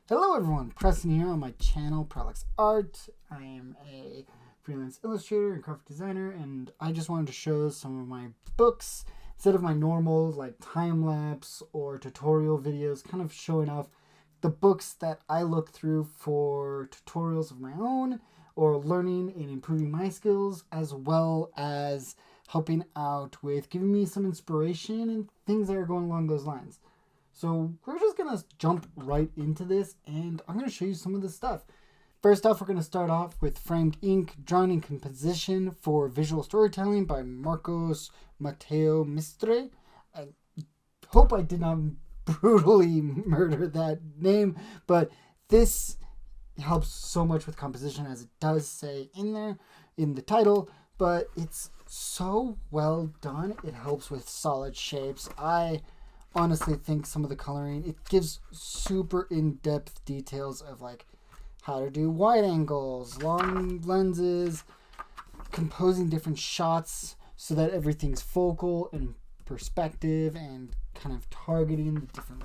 Hello everyone, Preston here on my channel, Prolix Art. I am a freelance illustrator and graphic designer, and I just wanted to show some of my books instead of my normal like time-lapse or tutorial videos, kind of showing off the books that I look through for tutorials of my own or learning and improving my skills, as well as helping out with giving me some inspiration and things that are going along those lines. So we're just going to jump right into this, and I'm going to show you some of the stuff. First off, we're going to start off with Framed Ink, Drawing and Composition for Visual Storytelling by Marcos Mateo Mistre. I hope I did not brutally murder that name, but this helps so much with composition, as it does say in there, in the title, but it's so well done. It helps with solid shapes. I honestly think some of the coloring, it gives super in-depth details of like how to do wide angles, long lenses, composing different shots so that everything's focal and perspective and kind of targeting the different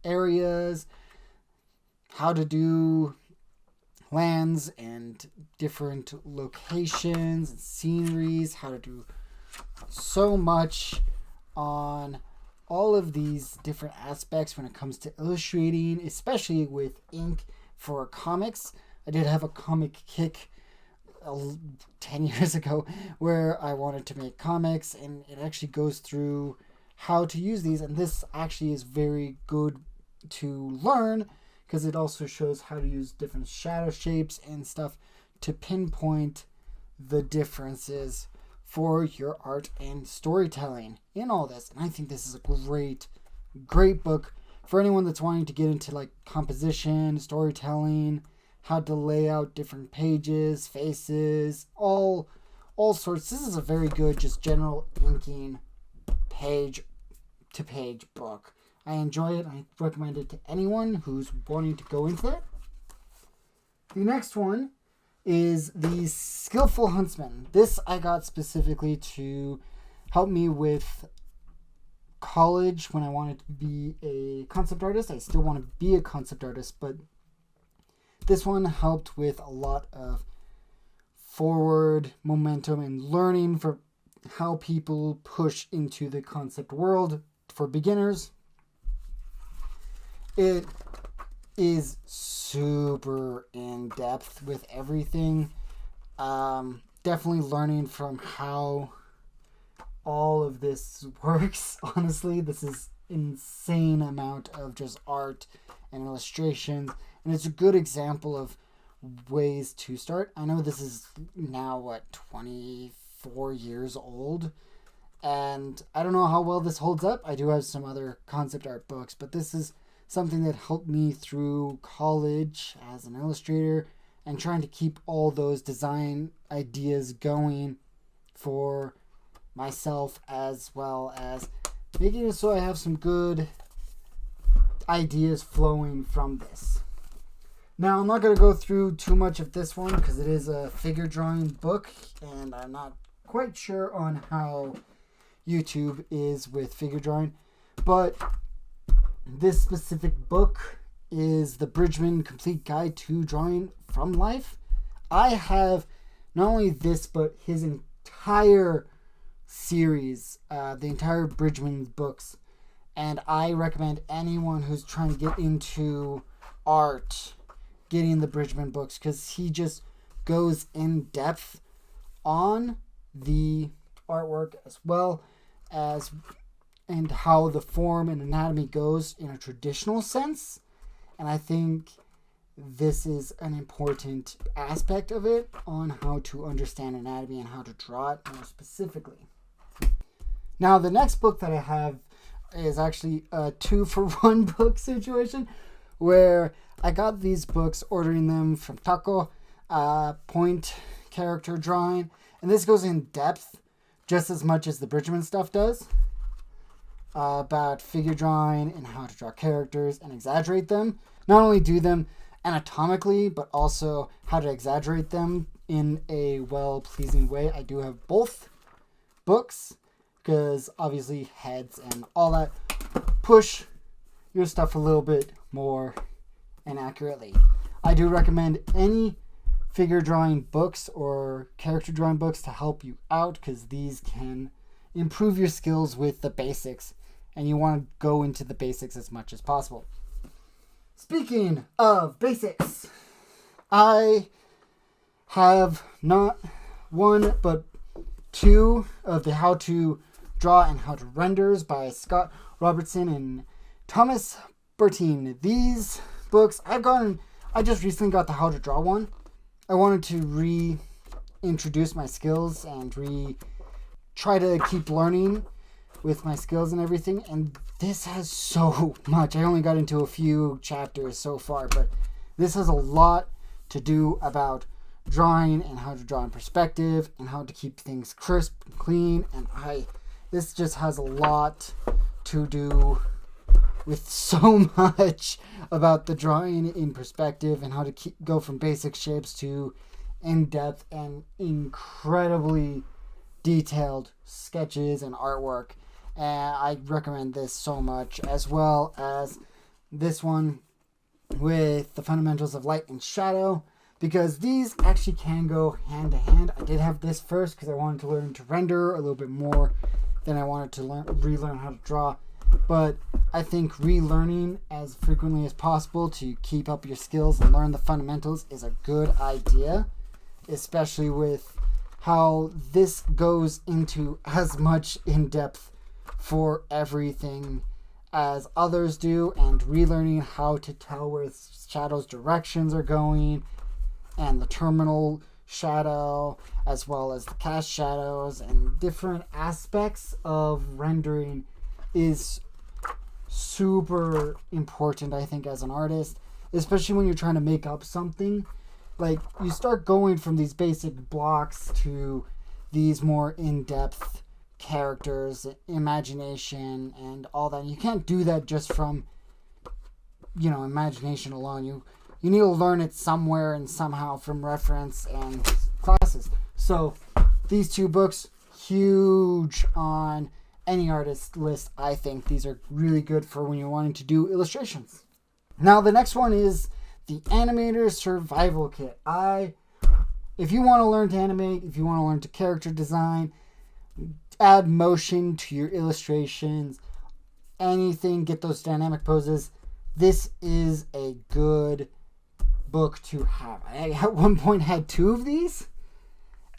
areas, how to do lands and different locations and sceneries, how to do so much on all of these different aspects when it comes to illustrating, especially with ink for comics. I did have a comic kick 10 years ago where I wanted to make comics, and it actually goes through how to use these, and this actually is very good to learn because it also shows how to use different shadow shapes and stuff to pinpoint the differences for your art and storytelling in all this. And I think this is a great book for anyone that's wanting to get into like composition, storytelling, how to lay out different pages, faces, all sorts. This is a very good just general inking page to page book. I enjoy it. I recommend it to anyone who's wanting to go into it. The next one is The Skillful Huntsman. This I got specifically to help me with college when I wanted to be a concept artist. I still want to be a concept artist, but this one helped with a lot of forward momentum and learning for how people push into the concept world for beginners. It is super in depth with everything. Definitely learning from how all of this works. Honestly, this is insane amount of just art and illustrations, and it's a good example of ways to start. I know this is now 24 years old, and I don't know how well this holds up. I do have some other concept art books, but this is something that helped me through college as an illustrator and trying to keep all those design ideas going for myself, as well as making it so I have some good ideas flowing from this. Now, I'm not going to go through too much of this one because it is a figure drawing book, and I'm not quite sure on how YouTube is with figure drawing, but this specific book is the Bridgman Complete Guide to Drawing from Life. I have not only this, but his entire series, the entire Bridgman books, and I recommend anyone who's trying to get into art getting the Bridgman books, because he just goes in depth on the artwork as well as and how the form and anatomy goes in a traditional sense. And I think this is an important aspect of it on how to understand anatomy and how to draw it more specifically. Now, the next book that I have is actually a 2-for-1 book situation where I got these books ordering them from Taco, point character drawing, and this goes in depth just as much as the Bridgman stuff does. About figure drawing and how to draw characters and exaggerate them. Not only do them anatomically, but also how to exaggerate them in a well-pleasing way. I do have both books because obviously heads and all that push your stuff a little bit more and accurately. I do recommend any figure drawing books or character drawing books to help you out, because these can improve your skills with the basics, and you want to go into the basics as much as possible. Speaking of basics, I have not one but two of the How to Draw and How to Renders by Scott Robertson and Thomas Bertine. These books, I just recently got the How to Draw one. I wanted to reintroduce my skills and try to keep learning with my skills and everything, and this has so much. I only got into a few chapters so far, but this has a lot to do about drawing and how to draw in perspective and how to keep things crisp and clean, and this just has a lot to do with so much about the drawing in perspective and how to go from basic shapes to in-depth and incredibly detailed sketches and artwork. And I recommend this so much, as well as this one with the fundamentals of light and shadow, because these actually can go hand to hand. I did have this first because I wanted to learn to render a little bit more than I wanted to relearn how to draw. But I think relearning as frequently as possible to keep up your skills and learn the fundamentals is a good idea, especially with how this goes into as much in-depth for everything as others do, and relearning how to tell where shadows' directions are going, and the terminal shadow, as well as the cast shadows, and different aspects of rendering is super important, I think, as an artist, especially when you're trying to make up something. Like, you start going from these basic blocks to these more in-depth characters, imagination, and all that. You can't do that just from, imagination alone. You need to learn it somewhere and somehow from reference and classes. So these two books, huge on any artist list. I think these are really good for when you're wanting to do illustrations. Now the next one is the Animator Survival Kit. If you want to learn to animate, if you want to learn to character design, add motion to your illustrations, anything, get those dynamic poses, this is a good book to have. I at one point had two of these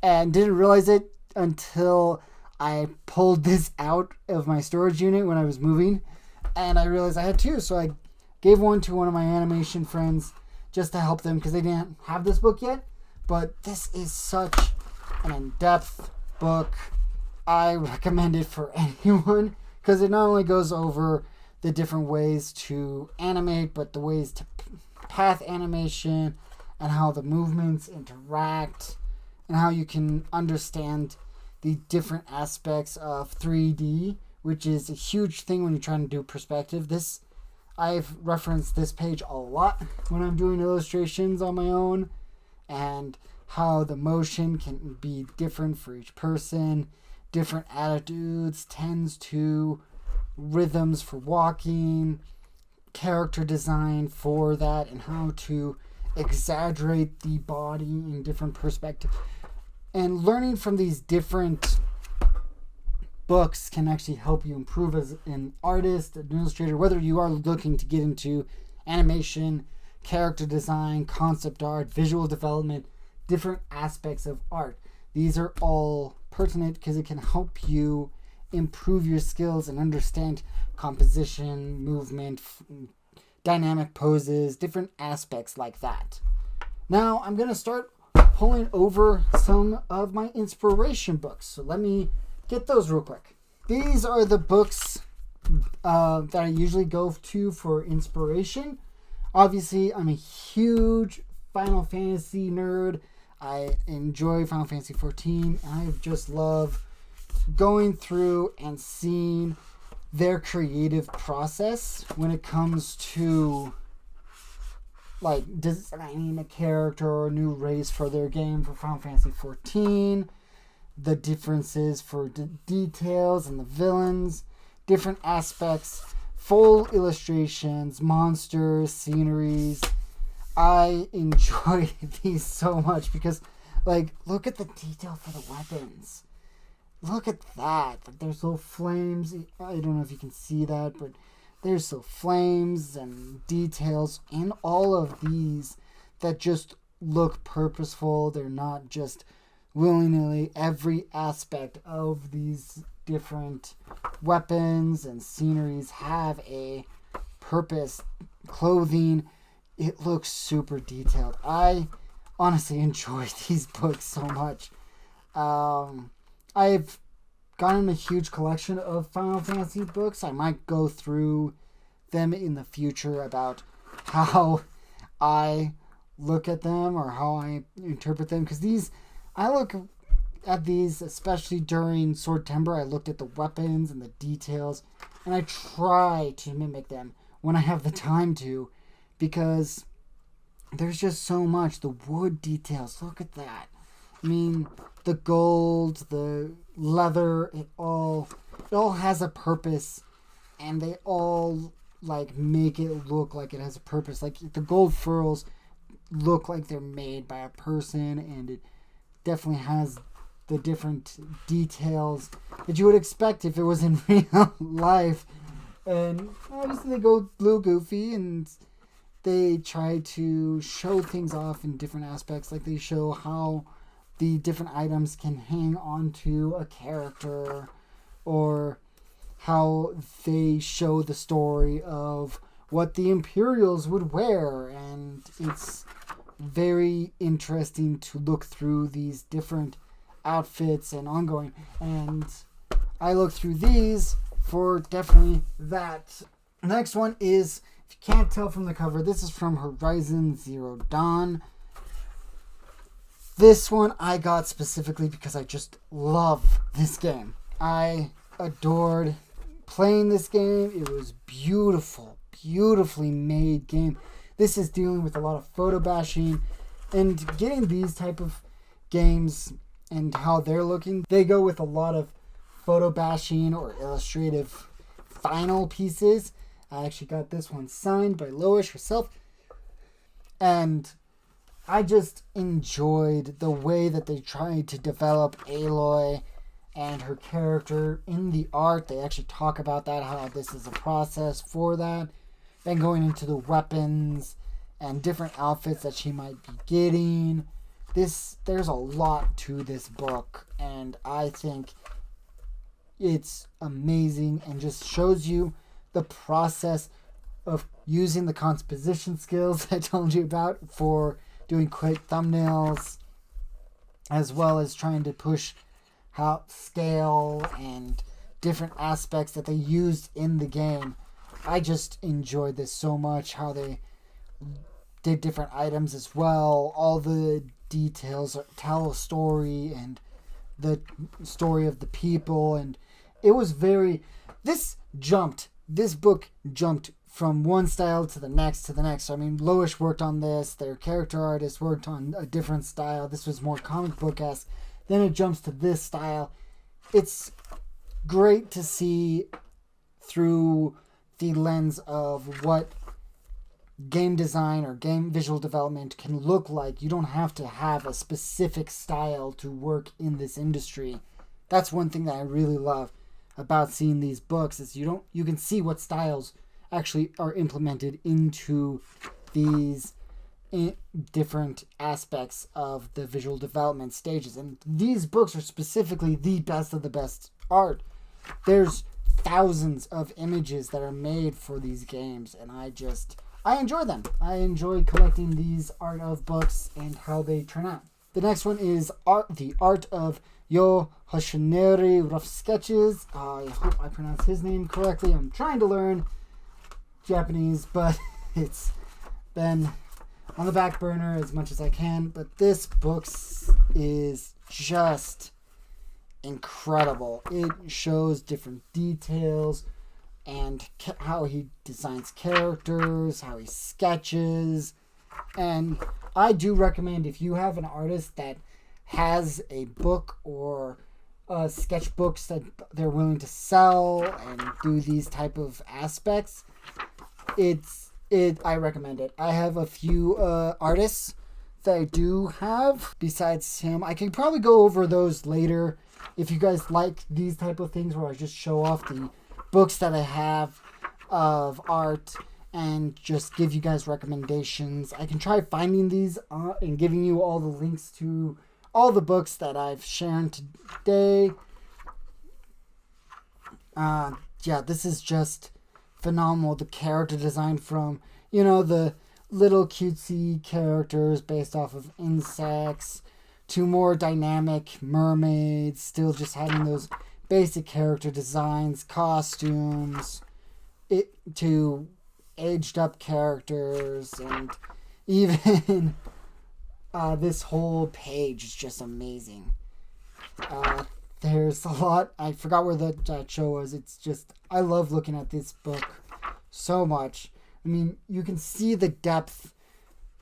and didn't realize it until I pulled this out of my storage unit when I was moving, and I realized I had two, so I gave one to one of my animation friends just to help them because they didn't have this book yet. But this is such an in-depth book. I recommend it for anyone because it not only goes over the different ways to animate, but the ways to path animation and how the movements interact and how you can understand the different aspects of 3D, which is a huge thing when you're trying to do perspective. I've referenced this page a lot when I'm doing illustrations on my own, and how the motion can be different for each person, different attitudes, tends to rhythms for walking, character design for that, and how to exaggerate the body in different perspectives. And learning from these different books can actually help you improve as an artist, an illustrator, whether you are looking to get into animation, character design, concept art, visual development, different aspects of art. These are all pertinent because it can help you improve your skills and understand composition, movement, dynamic poses, different aspects like that. Now I'm going to start pulling over some of my inspiration books. So let me get those real quick. These are the books that I usually go to for inspiration. Obviously, I'm a huge Final Fantasy nerd. I enjoy Final Fantasy 14. I just love going through and seeing their creative process when it comes to like designing a character or a new race for their game for Final Fantasy 14, the differences for details and the villains, different aspects full illustrations, monsters, sceneries. I enjoy these so much because, like, look at the detail for the weapons. Look at that. Like, there's little flames. I don't know if you can see that, but there's little flames and details in all of these that just look purposeful. They're not just willy-nilly. Every aspect of these different weapons and sceneries have a purpose. Clothing, it looks super detailed. I honestly enjoy these books so much. I've gotten a huge collection of Final Fantasy books. I might go through them in the future about how I look at them or how I interpret them. Because I look at these, especially during Swordtember, I looked at the weapons and the details, and I try to mimic them when I have the time to, because there's just so much. The wood details, look at that. I mean, the gold, the leather, it all has a purpose, and they all like make it look like it has a purpose. Like the gold furls look like they're made by a person, and it definitely has the different details that you would expect if it was in real life. And obviously they go a little goofy, and they try to show things off in different aspects. Like they show how the different items can hang onto a character, or how they show the story of what the Imperials would wear. And it's very interesting to look through these different outfits and ongoing. And I look through these for definitely that. Next one is, if you can't tell from the cover, this is from Horizon Zero Dawn. This one I got specifically because I just love this game. I adored playing this game. It was beautiful, beautifully made game. This is dealing with a lot of photo bashing, and getting these type of games and how they're looking, they go with a lot of photo bashing or illustrative final pieces. I actually got this one signed by Lois herself, and I just enjoyed the way that they tried to develop Aloy and her character in the art. They actually talk about that, how this is a process for that. Then going into the weapons and different outfits that she might be getting. There's a lot to this book, and I think it's amazing and just shows you the process of using the composition skills I told you about for doing quick thumbnails, as well as trying to push how scale and different aspects that they used in the game. I just enjoyed this so much, how they did different items as well. All the details tell a story, and the story of the people, and it was this book jumped from one style to the next to the next. So, I mean, Lois worked on this, their character artist worked on a different style. This was more comic book-esque. Then it jumps to this style. It's great to see through the lens of what game design or game visual development can look like. You don't have to have a specific style to work in this industry. That's one thing that I really love about seeing these books, is you can see what styles actually are implemented into these different aspects of the visual development stages. And these books are specifically the best of the best art. There's thousands of images that are made for these games, and I enjoy them. I enjoy collecting these art of books and how they turn out. The next one is The Art of Yoshitsune's Rough Sketches. I hope I pronounce his name correctly. I'm trying to learn Japanese, but it's been on the back burner as much as I can. But this book is just incredible. It shows different details and how he designs characters, how he sketches. And I do recommend, if you have an artist that has a book or sketchbooks that they're willing to sell and do these type of aspects, I recommend it. I have a few artists that I do have besides him. I can probably go over those later if you guys like these type of things where I just show off the books that I have of art and just give you guys recommendations. I can try finding these and giving you all the links to all the books that I've shared today. Yeah, this is just phenomenal. The character design from, the little cutesy characters based off of insects to more dynamic mermaids, still just having those basic character designs, costumes, to aged up characters, and even this whole page is just amazing. There's a lot. I forgot where that show was. It's just, I love looking at this book so much. I mean, you can see the depth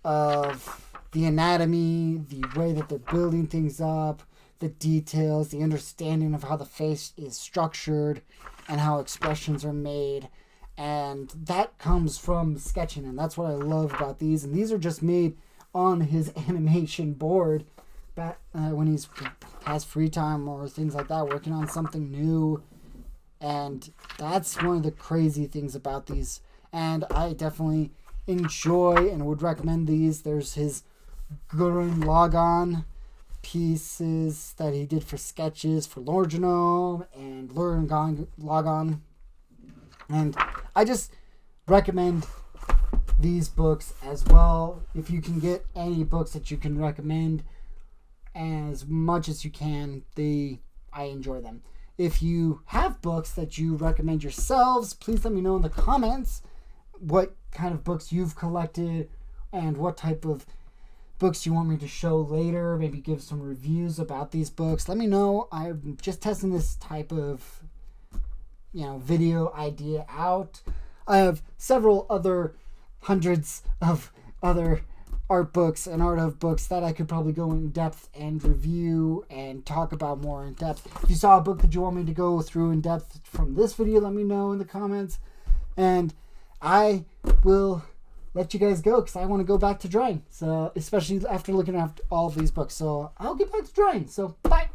of the anatomy, the way that they're building things up, the details, the understanding of how the face is structured and how expressions are made. And that comes from sketching, and that's what I love about these. And these are just made on his animation board back when he's has free time or things like that, working on something new. And that's one of the crazy things about these. And I definitely enjoy and would recommend these. There's his Gurren Lagann pieces that he did for sketches for Lord Genome and Gurren Lagann. And I just recommend these books as well. If you can get any books that you can recommend as much as you can, I enjoy them. If you have books that you recommend yourselves, please let me know in the comments what kind of books you've collected and what type of books you want me to show later. Maybe give some reviews about these books. Let me know. I'm just testing this type of video idea out. I have several other hundreds of other art books and art of books that I could probably go in depth and review and talk about more in depth. If you saw a book that you want me to go through in depth from this video, let me know in the comments. And I will let you guys go because I want to go back to drawing. So, especially after looking at all of these books. So, I'll get back to drawing. So, bye.